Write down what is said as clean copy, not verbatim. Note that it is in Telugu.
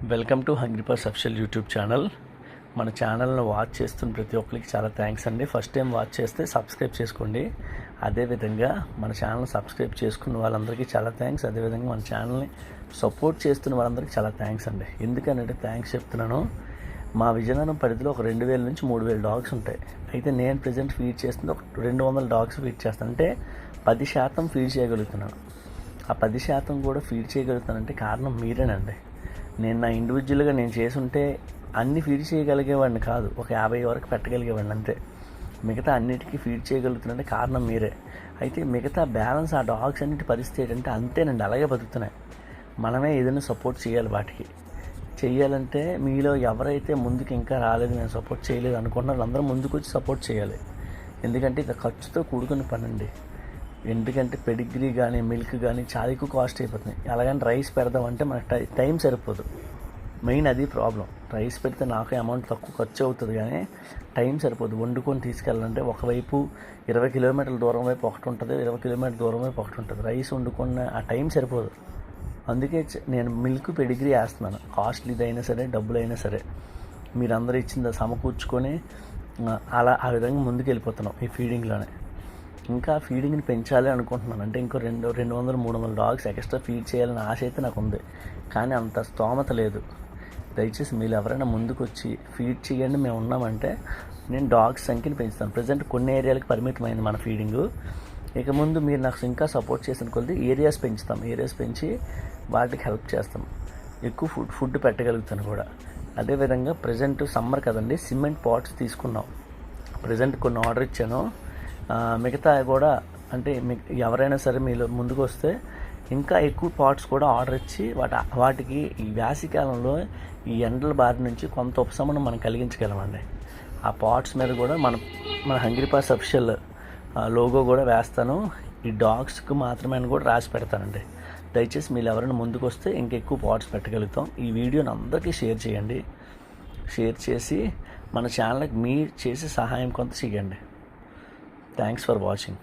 Welcome to hungry purse official YouTube channel. మన ఛానల్ని వాచ్ చేస్తున్న ప్రతి ఒక్కరికి చాలా థ్యాంక్స్ అండి. ఫస్ట్ టైం వాచ్ చేస్తే సబ్స్క్రైబ్ చేసుకోండి. అదేవిధంగా మన ఛానల్ సబ్స్క్రైబ్ చేసుకున్న వాళ్ళందరికీ చాలా థ్యాంక్స్. అదేవిధంగా మన ఛానల్ని సపోర్ట్ చేస్తున్న వాళ్ళందరికీ చాలా థ్యాంక్స్ అండి. ఎందుకనంటే థ్యాంక్స్ చెప్తున్నాను. మా విజయనగరం పరిధిలో ఒక 2000 నుంచి 3000 డాగ్స్ ఉంటాయి. అయితే నేను ప్రజెంట్ ఫీడ్ చేస్తుంది ఒక 200 డాగ్స్ ఫీడ్ చేస్తాను. అంటే 10% ఫీడ్ చేయగలుగుతున్నాను. ఆ 10% కూడా ఫీడ్ చేయగలుగుతానంటే కారణం మీరేనండి. నేను నా ఇండివిజువల్గా నేను చేసుంటే అన్ని ఫీడ్ చేయగలిగేవాడిని కాదు, ఒక 50 వరకు పెట్టగలిగేవాడిని అంతే. మిగతా అన్నిటికీ ఫీడ్ చేయగలుగుతున్నానంటే కారణం మీరే. అయితే మిగతా బ్యాలెన్స్ ఆ డాగ్స్ అన్నిటి పరిస్థితి ఏంటంటే అంతేనండి, అలాగే బతుకుతున్నాయి. మనమే ఏదైనా సపోర్ట్ చేయాలి. వాటికి చేయాలంటే మీలో ఎవరైతే ముందుకు ఇంకా రాలేదు, నేను సపోర్ట్ చేయలేదు అనుకుంటున్నారు, అందరూ ముందుకు వచ్చి సపోర్ట్ చేయాలి. ఎందుకంటే ఇది ఖర్చుతో కూడుకున్న పని అండి. ఎందుకంటే పెడిగ్రీ కానీ మిల్క్ కానీ చాలా ఎక్కువ కాస్ట్ అయిపోతుంది. అలాగని రైస్ పెడదామంటే మనకు టైం సరిపోదు. మెయిన్ అది ప్రాబ్లం. రైస్ పెడితే నాకు అమౌంట్ తక్కువ ఖర్చు అవుతుంది, కానీ టైం సరిపోదు. వండుకొని తీసుకెళ్ళాలంటే ఒకవైపు 20 కిలోమీటర్ల దూరం వైపు ఒకటి ఉంటుంది, 20 కిలోమీటర్ల దూరం వైపు ఒకటి ఉంటుంది. రైస్ వండుకున్న ఆ టైం సరిపోదు. అందుకే నేను మిల్క్ పెడిగ్రీ వేస్తున్నాను. కాస్ట్లీది అయినా సరే, డబ్బులైనా సరే మీరందరూ ఇచ్చింది సమకూర్చుకొని ఆ విధంగా ముందుకు వెళ్ళిపోతున్నాం ఈ ఫీడింగ్లోనే. ఇంకా ఫీడింగ్ని పెంచాలి అనుకుంటున్నాను. అంటే ఇంకో 200-300 డాగ్స్ ఎక్స్ట్రా ఫీడ్ చేయాలని ఆశ అయితే నాకు ఉంది, కానీ అంత స్తోమత లేదు. దయచేసి మీరు ఎవరైనా ముందుకు వచ్చి ఫీడ్ చేయండి, మేము ఉన్నామంటే నేను డాగ్స్ సంఖ్యను పెంచుతాను. ప్రజెంట్ కొన్ని ఏరియాలకు పరిమితమైంది మన ఫీడింగు. ఇక ముందు మీరు నాకు ఇంకా సపోర్ట్ చేసిన కొద్ది ఏరియాస్ పెంచుతాం. ఏరియాస్ పెంచి వాటికి హెల్ప్ చేస్తాం. ఎక్కువ ఫుడ్ పెట్టగలుగుతాను కూడా. అదేవిధంగా ప్రజెంట్ సమ్మర్ కదండి, సిమెంట్ పాట్స్ తీసుకున్నాం. ప్రజెంట్ కొన్ని ఆర్డర్ ఇచ్చాను. మిగతా కూడా అంటే ఎవరైనా సరే మీరు ముందుకు వస్తే ఇంకా ఎక్కువ పాట్స్ కూడా ఆర్డర్ ఇచ్చి వాటికి ఈ వేసవికాలంలో ఈ ఎండల బారి నుంచి కొంత ఉపశమనం మనం కలిగించగలమండి. ఆ పాట్స్ మీద కూడా మన హంగ్రీ పర్స్ అఫిషియల్ లోగో కూడా వేస్తాను. ఈ డాగ్స్కి మాత్రమే అని కూడా రాసి పెడతానండి. దయచేసి మీరు ఎవరైనా ముందుకు వస్తే ఇంకెక్కువ పాట్స్ పెట్టగలుగుతాం. ఈ వీడియోని అందరికీ షేర్ చేయండి. షేర్ చేసి మన ఛానల్కి మీరు చేసే సహాయం కొంత చేయండి. Thanks for watching.